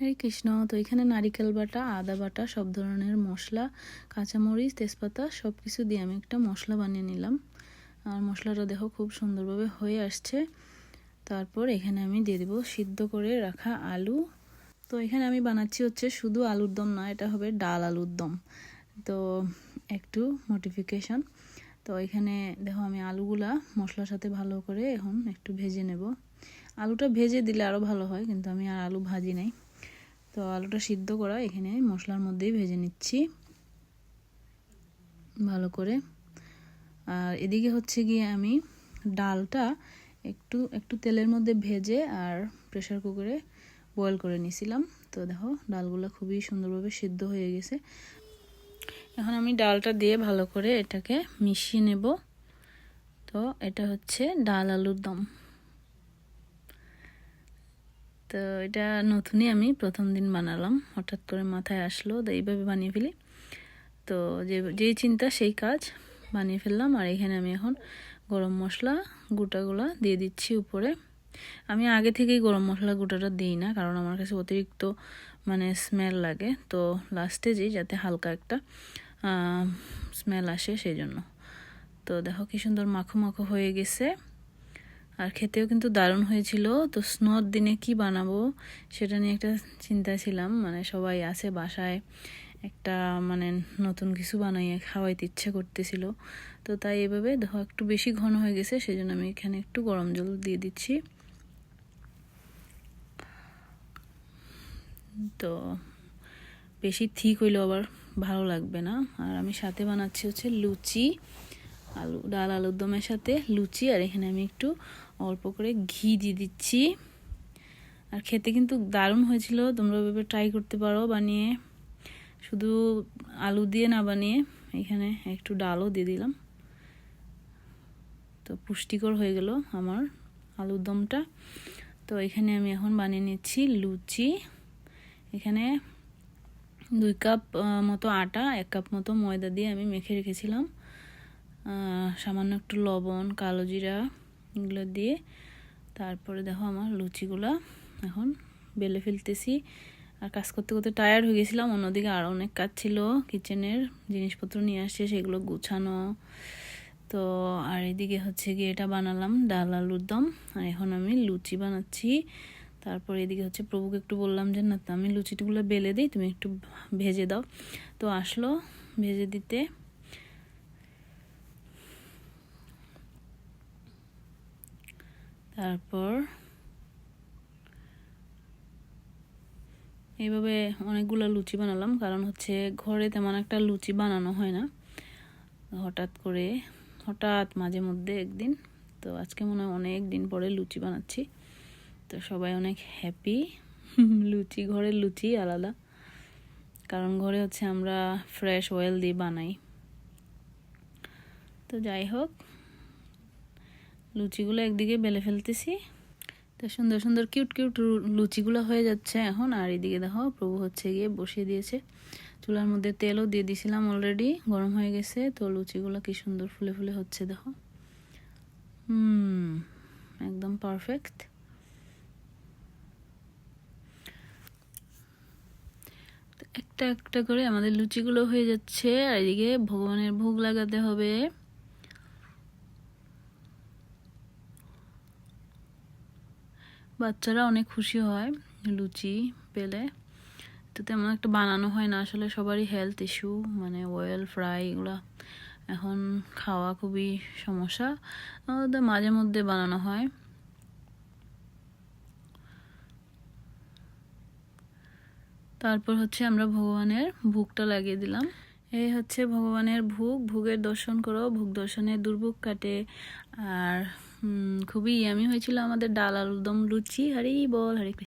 হরে কৃষ্ণ। তো এখানে নারিকেল বাটা, আদা বাটা, সব ধরনের মশলা, কাঁচামরিচ, তেজপাতা সব কিছু দিয়ে আমি একটা মশলা বানিয়ে নিলাম। আর মশলাটা দেখো খুব সুন্দরভাবে হয়ে আসছে। তারপর এখানে আমি দিয়ে দেবো সিদ্ধ করে রাখা আলু। তো এখানে আমি বানাচ্ছি হচ্ছে শুধু আলুর দম না, এটা হবে ডাল আলুর দম। তো একটু মডিফিকেশন। তো এখানে দেখো আমি আলুগুলা মশলার সাথে ভালো করে এখন একটু ভেজে নেব। আলুটা ভেজে দিলে আরও ভালো হয়, কিন্তু আমি আর আলু ভাজি নাই। তো আলুটা সিদ্ধ করা এখানে মশলার মধ্যেই ভেজে নিচ্ছি ভালো করে। আর এদিকে হচ্ছে গিয়ে আমি ডালটা একটু একটু তেলের মধ্যে ভেজে আর প্রেসার কুকারে বয়েল করে নিয়েছিলাম। তো দেখো ডালগুলো খুবই সুন্দরভাবে সিদ্ধ হয়ে গেছে। এখন আমি ডালটা দিয়ে ভালো করে এটাকে মিশিয়ে নেব। তো এটা হচ্ছে ডাল আলুর দম। তো এটা নতুনই আমি প্রথম দিন বানালাম, হঠাৎ করে মাথায় আসলো, তো এইভাবে বানিয়ে ফেলি। তো যেই চিন্তা সেই কাজ, বানিয়ে ফেললাম। আর এখানে আমি এখন গরম মশলা গোটাগুলা দিয়ে দিচ্ছি উপরে। আমি আগে থেকেই গরম মশলা গোটাটা দিই না, কারণ আমার কাছে অতিরিক্ত স্মেল লাগে। তো লাস্টে যেই যাতে হালকা একটা স্মেল আসে সেই জন্য। তো দেখো কি সুন্দর মাখো মাখো হয়ে গেছে, আর খেতেও কিন্তু দারুণ হয়েছিল। তো স্নোর দিনে কি বানাবো সেটা নিয়ে একটা চিন্তা ছিলাম, সবাই আছে বাসায়, একটা নতুন কিছু বানাইয়ে খাওয়াইতে ইচ্ছে করতেছিল। তো তাই এভাবে দেখো একটু বেশি ঘন হয়ে গেছে, সেই জন্য আমি এখানে একটু গরম জল দিয়ে দিচ্ছি। তো বেশি ঠিক হইলেও আবার ভালো লাগবে না। আর আমি সাথে বানাচ্ছি হচ্ছে লুচি, ডাল আলুর দমের সাথে লুচি। আর এখানে আমি একটু অল্প করে ঘি দিয়ে দিচ্ছি। আর খেতে কিন্তু দারুণ হয়েছিল, তোমরা এভাবে ট্রাই করতে পারো বানিয়ে, শুধু আলু দিয়ে না বানিয়ে। এখানে একটু ডালও দিয়ে দিলাম, তো পুষ্টিকর হয়ে গেল আমার আলুর দমটা। তো এখানে আমি এখন বানিয়ে নিচ্ছি লুচি। এখানে 2 কাপ মতো আটা, 1 কাপ মতো ময়দা দিয়ে আমি মেখে রেখেছিলাম। সামান্য একটু লবণ, কালো জিরা এগুলো দিয়ে তারপরে দেখো আমার লুচিগুলা এখন বেলে ফেলতেছি। আর কাজ করতে করতে টায়ার্ড হয়ে গেছিলাম, অন্যদিকে আরও অনেক কাজ ছিল, কিচেনের জিনিসপত্র নিয়ে আসছে সেগুলো গুছানো। তো আর এদিকে হচ্ছে গিয়ে এটা বানালাম ডাল আলুর দম, আর এখন আমি লুচি বানাচ্ছি। তারপর এদিকে হচ্ছে প্রভুকে একটু বললাম যে না, আমি লুচিগুলো বেলে দিই, তুমি একটু ভেজে দাও। তো আসলো ভেজে দিতে। তারপর এইভাবে অনেকগুলো লুচি বানালাম, কারণ হচ্ছে ঘরে তেমন একটা লুচি বানানো হয় না, হঠাৎ মাঝে মধ্যে একদিন। তো আজকে মনে হয় অনেক দিন পরে লুচি বানাচ্ছি, তো সবাই অনেক হ্যাপি। লুচি, ঘরের লুচি আলাদা, কারণ ঘরে হচ্ছে আমরা ফ্রেশ অয়েল দিয়ে বানাই। তো যাই হোক, লুচিগুলো একদিকে বেলে ফেলতেছি। তো সুন্দর সুন্দর কিউট কিউট লুচিগুলো হয়ে যাচ্ছে এখন। আর এদিকে দেখো প্রভু হচ্ছে গিয়ে বসিয়ে দিয়েছে চুলার মধ্যে, তেলও দিয়ে দিয়েছিলাম অলরেডি, গরম হয়ে গেছে। তো লুচিগুলো কি সুন্দর ফুলে ফুলে হচ্ছে দেখো, একদম পারফেক্ট। একটা একটা করে আমাদের লুচিগুলো হয়ে যাচ্ছে। আর এদিকে ভগবানের ভোগ লাগাতে হবে। বাচ্চারা অনেক খুশি হয় লুচি পেলে। তো তেমন একটা বানানো হয় না আসলে, সবারই হেলথ ইস্যু, অয়েল ফ্রাই এগুলো এখন খাওয়া খুবই সমস্যা, মাঝে মধ্যে বানানো হয়। তারপর হচ্ছে আমরা ভগবানের ভোগটা লাগিয়ে দিলাম। এই হচ্ছে ভগবানের ভোগ, ভোগের দর্শন করো, ভোগ দর্শনে দুর্ভোগ কাটে। আর খুবই ইয়ামি হয়েছিল আমাদের ডাল আলুর দম লুচি। হরি বল, হরে কৃষ্ণ।